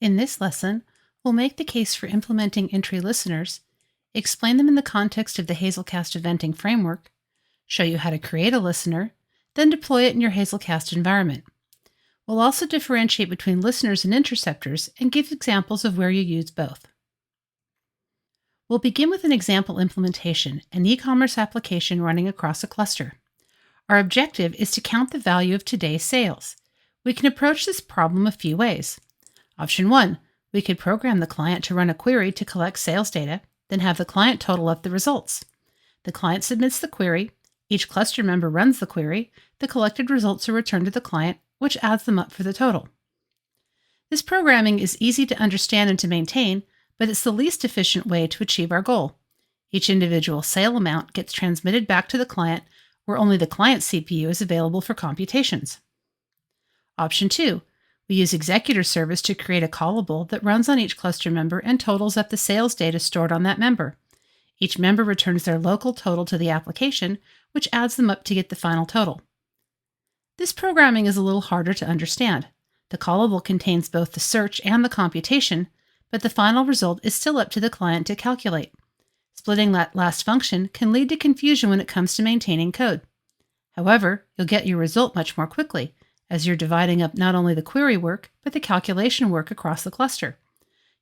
In this lesson, we'll make the case for implementing entry listeners, explain them in the context of the Hazelcast eventing framework, show you how to create a listener, then deploy it in your Hazelcast environment. We'll also differentiate between listeners and interceptors and give examples of where you use both. We'll begin with an example implementation, an e-commerce application running across a cluster. Our objective is to count the value of today's sales. We can approach this problem a few ways. Option 1, we could program the client to run a query to collect sales data, then have the client total up the results. The client submits the query, each cluster member runs the query, the collected results are returned to the client, which adds them up for the total. This programming is easy to understand and to maintain, but it's the least efficient way to achieve our goal. Each individual sale amount gets transmitted back to the client, where only the client's CPU is available for computations. Option 2, we use executor service to create a callable that runs on each cluster member and totals up the sales data stored on that member. Each member returns their local total to the application, which adds them up to get the final total. This programming is a little harder to understand. The callable contains both the search and the computation, but the final result is still up to the client to calculate. Splitting that last function can lead to confusion when it comes to maintaining code. However, you'll get your result much more quickly, as you're dividing up not only the query work, but the calculation work across the cluster.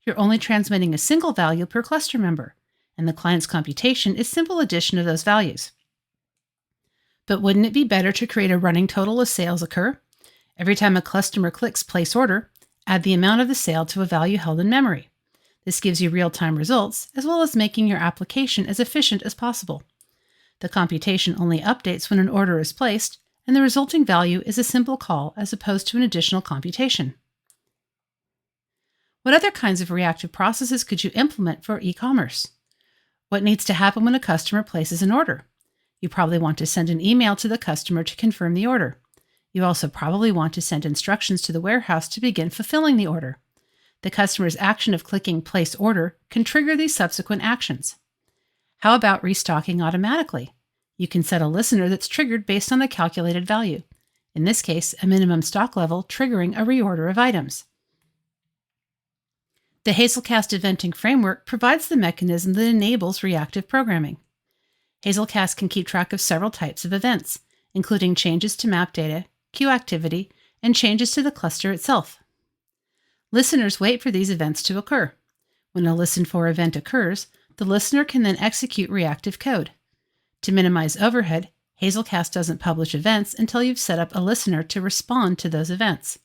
You're only transmitting a single value per cluster member, and the client's computation is simple addition of those values. But wouldn't it be better to create a running total as sales occur? Every time a customer clicks Place Order, add the amount of the sale to a value held in memory. This gives you real-time results, as well as making your application as efficient as possible. The computation only updates when an order is placed, and the resulting value is a simple call as opposed to an additional computation. What other kinds of reactive processes could you implement for e-commerce? What needs to happen when a customer places an order? You probably want to send an email to the customer to confirm the order. You also probably want to send instructions to the warehouse to begin fulfilling the order. The customer's action of clicking Place Order can trigger these subsequent actions. How about restocking automatically? You can set a listener that's triggered based on a calculated value. In this case, a minimum stock level triggering a reorder of items. The Hazelcast eventing framework provides the mechanism that enables reactive programming. Hazelcast can keep track of several types of events, including changes to map data, queue activity, and changes to the cluster itself. Listeners wait for these events to occur. When a listen for event occurs, the listener can then execute reactive code. To minimize overhead, Hazelcast doesn't publish events until you've set up a listener to respond to those events.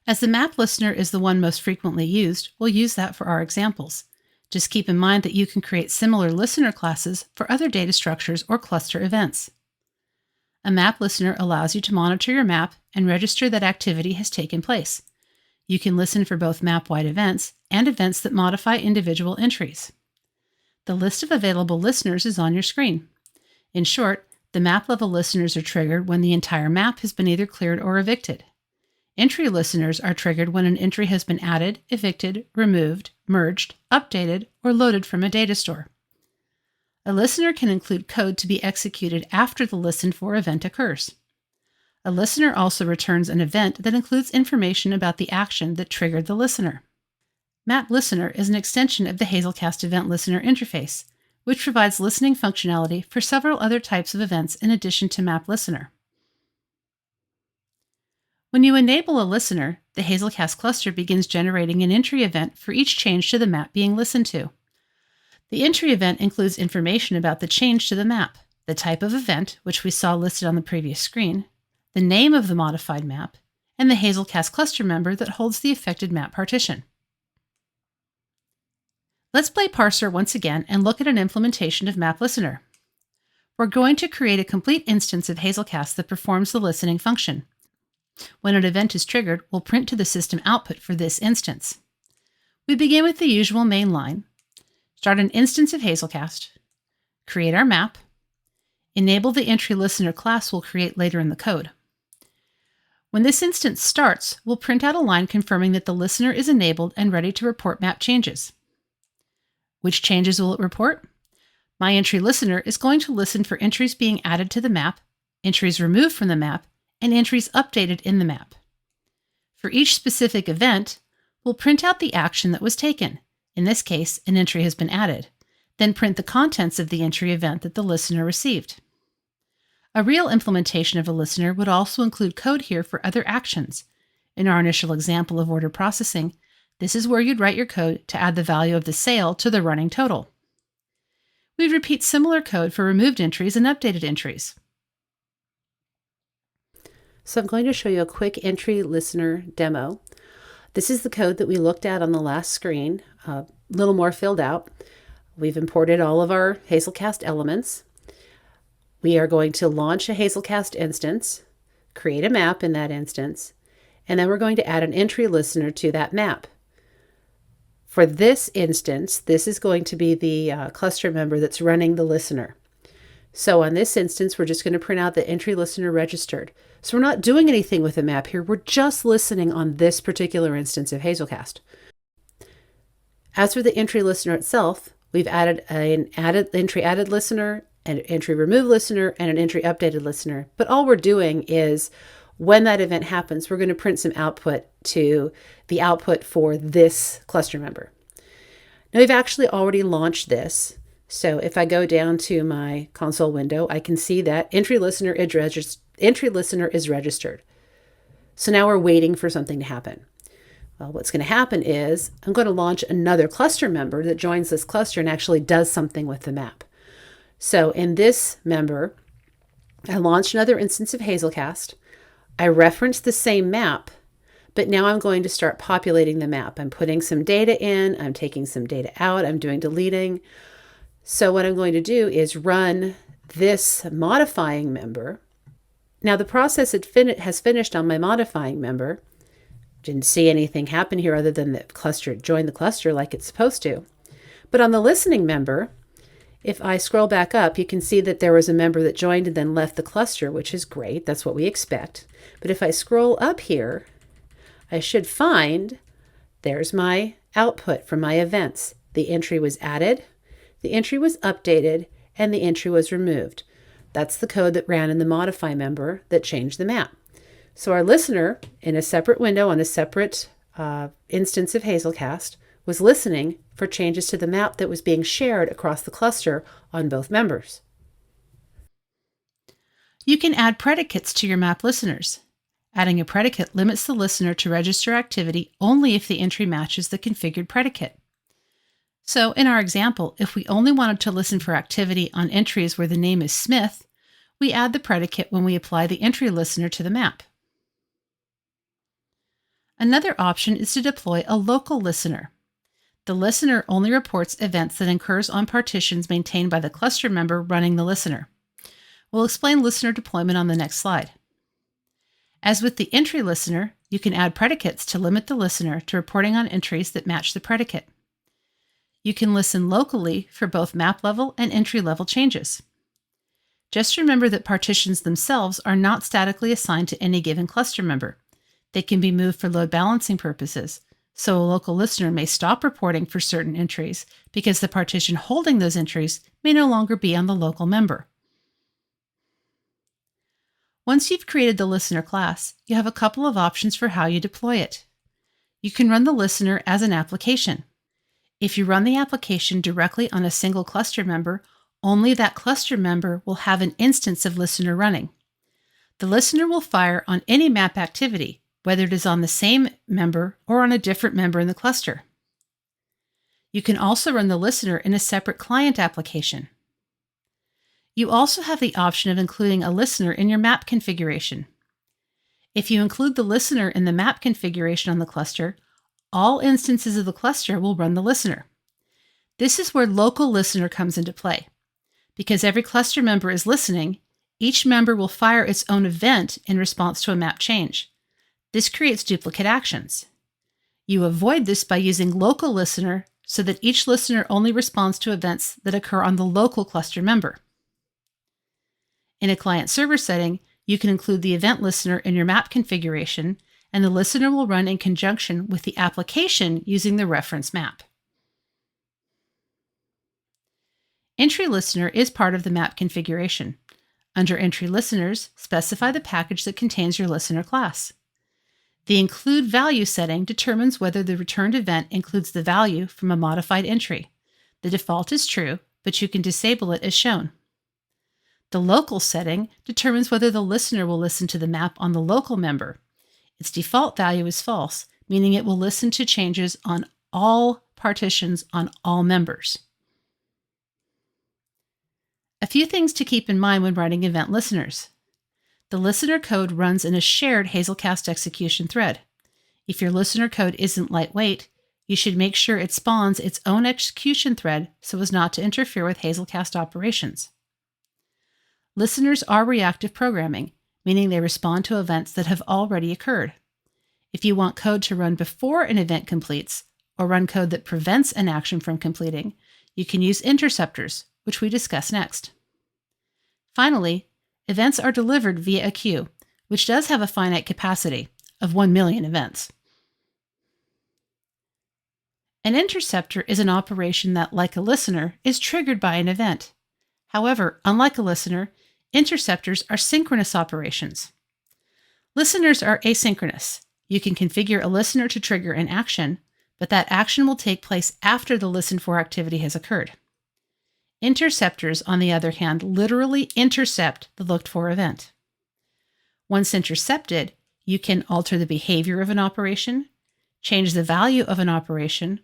As the map listener is the one most frequently used, we'll use that for our examples. Just keep in mind that you can create similar listener classes for other data structures or cluster events. A map listener allows you to monitor your map and register that activity has taken place. You can listen for both map-wide events and events that modify individual entries. The list of available listeners is on your screen. In short, the map-level listeners are triggered when the entire map has been either cleared or evicted. Entry listeners are triggered when an entry has been added, evicted, removed, merged, updated, or loaded from a data store. A listener can include code to be executed after the listen for event occurs. A listener also returns an event that includes information about the action that triggered the listener. Map Listener is an extension of the Hazelcast Event Listener interface, which provides listening functionality for several other types of events in addition to Map Listener. When you enable a listener, the Hazelcast cluster begins generating an entry event for each change to the map being listened to. The entry event includes information about the change to the map, the type of event, which we saw listed on the previous screen, the name of the modified map, and the Hazelcast cluster member that holds the affected map partition. Let's play Parser once again and look at an implementation of Map Listener. We're going to create a complete instance of Hazelcast that performs the listening function. When an event is triggered, we'll print to the system output for this instance. We begin with the usual main line, start an instance of Hazelcast, create our map, enable the entry listener class we'll create later in the code. When this instance starts, we'll print out a line confirming that the listener is enabled and ready to report map changes. Which changes will it report? My entry listener is going to listen for entries being added to the map, entries removed from the map, and entries updated in the map. For each specific event, we'll print out the action that was taken. In this case, an entry has been added. Then print the contents of the entry event that the listener received. A real implementation of a listener would also include code here for other actions. In our initial example of order processing, this is where you'd write your code to add the value of the sale to the running total. We'd repeat similar code for removed entries and updated entries. So I'm going to show you a quick entry listener demo. This is the code that we looked at on the last screen, a little more filled out. We've imported all of our Hazelcast elements. We are going to launch a Hazelcast instance, create a map in that instance, and then we're going to add an entry listener to that map. For this instance, this is going to be the cluster member that's running the listener. So on this instance, we're just going to print out the entry listener registered. So we're not doing anything with the map here. We're just listening on this particular instance of Hazelcast. As for the entry listener itself, we've added an entry added listener, an entry removed listener, and an entry updated listener. But all we're doing is when that event happens, we're going to print some output to the output for this cluster member. Now we've actually already launched this. So if I go down to my console window, I can see that entry listener is registered. So now we're waiting for something to happen. Well, what's going to happen is I'm going to launch another cluster member that joins this cluster and actually does something with the map. So in this member, I launched another instance of Hazelcast. I referenced the same map, but now I'm going to start populating the map. I'm putting some data in, I'm taking some data out, I'm doing deleting. So what I'm going to do is run this modifying member. Now the process has finished on my modifying member. Didn't see anything happen here other than the cluster joined the cluster like it's supposed to. But on the listening member, if I scroll back up, you can see that there was a member that joined and then left the cluster, which is great. That's what we expect. But if I scroll up here, I should find there's my output from my events. The entry was added, the entry was updated, and the entry was removed. That's the code that ran in the modify member that changed the map. So our listener, in a separate window on a separate instance of Hazelcast, was listening for changes to the map that was being shared across the cluster on both members. You can add predicates to your map listeners. Adding a predicate limits the listener to register activity only if the entry matches the configured predicate. So in our example, if we only wanted to listen for activity on entries where the name is Smith, we add the predicate when we apply the entry listener to the map. Another option is to deploy a local listener. The listener only reports events that occurs on partitions maintained by the cluster member running the listener. We'll explain listener deployment on the next slide. As with the entry listener, you can add predicates to limit the listener to reporting on entries that match the predicate. You can listen locally for both map level and entry level changes. Just remember that partitions themselves are not statically assigned to any given cluster member. They can be moved for load balancing purposes, so a local listener may stop reporting for certain entries because the partition holding those entries may no longer be on the local member. Once you've created the listener class, you have a couple of options for how you deploy it. You can run the listener as an application. If you run the application directly on a single cluster member, only that cluster member will have an instance of listener running. The listener will fire on any map activity, whether it is on the same member or on a different member in the cluster. You can also run the listener in a separate client application. You also have the option of including a listener in your map configuration. If you include the listener in the map configuration on the cluster, all instances of the cluster will run the listener. This is where local listener comes into play. Because every cluster member is listening, each member will fire its own event in response to a map change. This creates duplicate actions. You avoid this by using local listener so that each listener only responds to events that occur on the local cluster member. In a client-server setting, you can include the event listener in your map configuration, and the listener will run in conjunction with the application using the reference map. Entry Listener is part of the map configuration. Under Entry Listeners, specify the package that contains your listener class. The include value setting determines whether the returned event includes the value from a modified entry. The default is true, but you can disable it as shown. The local setting determines whether the listener will listen to the map on the local member. Its default value is false, meaning it will listen to changes on all partitions on all members. A few things to keep in mind when writing event listeners. The listener code runs in a shared Hazelcast execution thread. If your listener code isn't lightweight, you should make sure it spawns its own execution thread so as not to interfere with Hazelcast operations. Listeners are reactive programming, meaning they respond to events that have already occurred. If you want code to run before an event completes, or run code that prevents an action from completing, you can use interceptors, which we discuss next. Finally, events are delivered via a queue, which does have a finite capacity of 1 million events. An interceptor is an operation that, like a listener, is triggered by an event. However, unlike a listener, interceptors are synchronous operations. Listeners are asynchronous. You can configure a listener to trigger an action, but that action will take place after the listen for activity has occurred. Interceptors, on the other hand, literally intercept the looked-for event. Once intercepted, you can alter the behavior of an operation, change the value of an operation,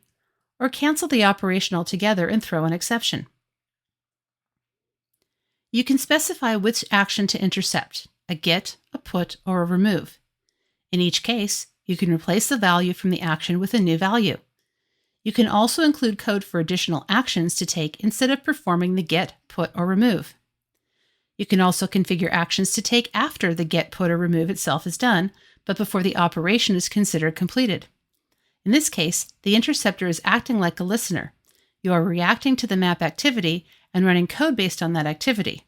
or cancel the operation altogether and throw an exception. You can specify which action to intercept, a get, a put, or a remove. In each case, you can replace the value from the action with a new value. You can also include code for additional actions to take instead of performing the get, put, or remove. You can also configure actions to take after the get, put, or remove itself is done, but before the operation is considered completed. In this case, the interceptor is acting like a listener. You are reacting to the map activity and running code based on that activity.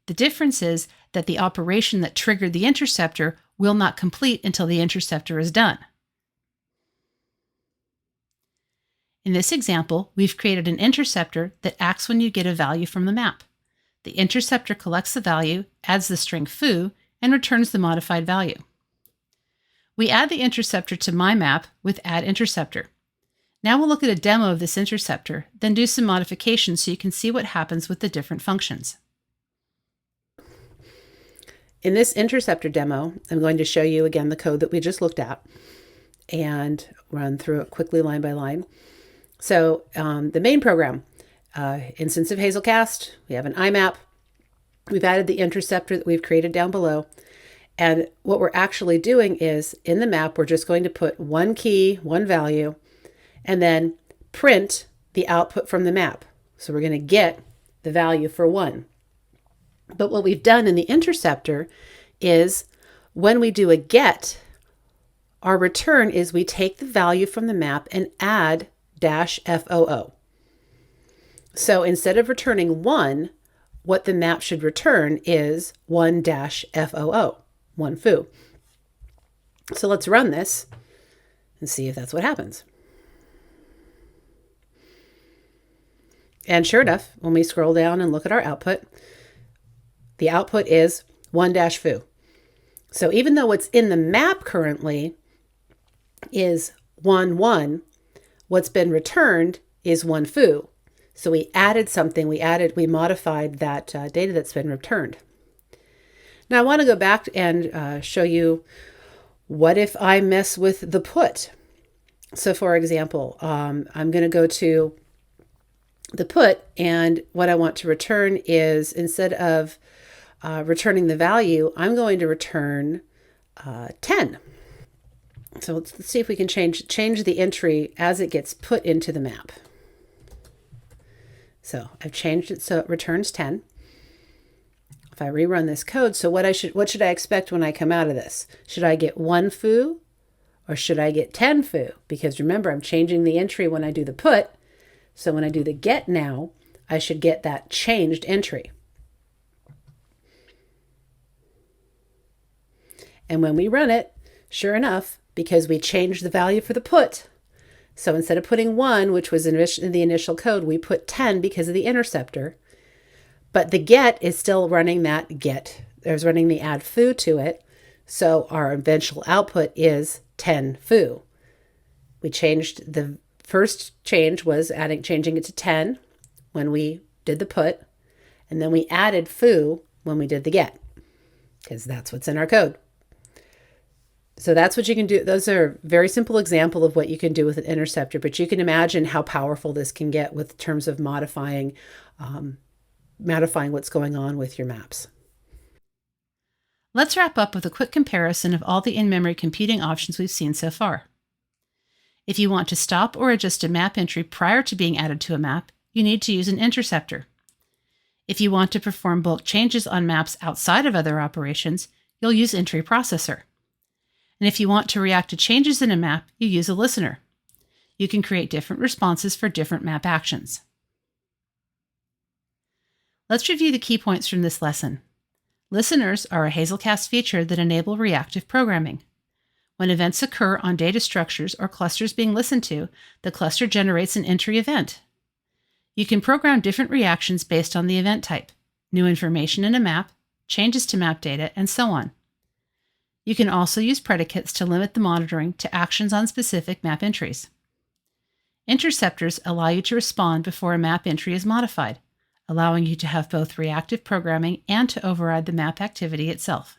The difference is that the operation that triggered the interceptor will not complete until the interceptor is done. In this example, we've created an interceptor that acts when you get a value from the map. The interceptor collects the value, adds the string foo, and returns the modified value. We add the interceptor to my map with add interceptor. Now we'll look at a demo of this interceptor, then do some modifications so you can see what happens with the different functions. In this interceptor demo, I'm going to show you again the code that we just looked at and run through it quickly line by line. So the main program, instance of Hazelcast, we have an IMAP. We've added the interceptor that we've created down below. And what we're actually doing is in the map, we're just going to put one key, one value, and then print the output from the map. So we're going to get the value for 1. But what we've done in the interceptor is when we do a get, our return is we take the value from the map and add -foo. So instead of returning 1, what the map should return is 1-foo, 1 foo. So let's run this and see if that's what happens. And sure enough, when we scroll down and look at our output, the output is 1-foo. So even though what's in the map currently is 1, 1, what's been returned is 1 foo. So we added something, we modified that data that's been returned. Now I want to go back and show you what if I mess with the put. So for example, I'm going to go to the put, and what I want to return is, instead of returning the value, I'm going to return 10. So let's see if we can change the entry as it gets put into the map. So I've changed it so it returns 10. If I rerun this code, so what should I expect when I come out of this? Should I get 1 foo or should I get 10 foo? Because remember, I'm changing the entry when I do the put. So when I do the get now, I should get that changed entry. And when we run it, sure enough, because we changed the value for the put, So instead of putting 1, which was in the initial code, we put 10 because of the interceptor. But the get is still running that get. There's running the add foo to it. So our eventual output is 10 foo. We changed, the first change was changing it to 10 when we did the put, and then we added foo when we did the get, because that's what's in our code. So that's what you can do. Those are a very simple example of what you can do with an interceptor, but you can imagine how powerful this can get with terms of modifying what's going on with your maps. Let's wrap up with a quick comparison of all the in-memory computing options we've seen so far. If you want to stop or adjust a map entry prior to being added to a map, you need to use an interceptor. If you want to perform bulk changes on maps outside of other operations, you'll use Entry Processor. And if you want to react to changes in a map, you use a listener. You can create different responses for different map actions. Let's review the key points from this lesson. Listeners are a Hazelcast feature that enable reactive programming. When events occur on data structures or clusters being listened to, the cluster generates an entry event. You can program different reactions based on the event type, new information in a map, changes to map data, and so on. You can also use predicates to limit the monitoring to actions on specific map entries. Interceptors allow you to respond before a map entry is modified, allowing you to have both reactive programming and to override the map activity itself.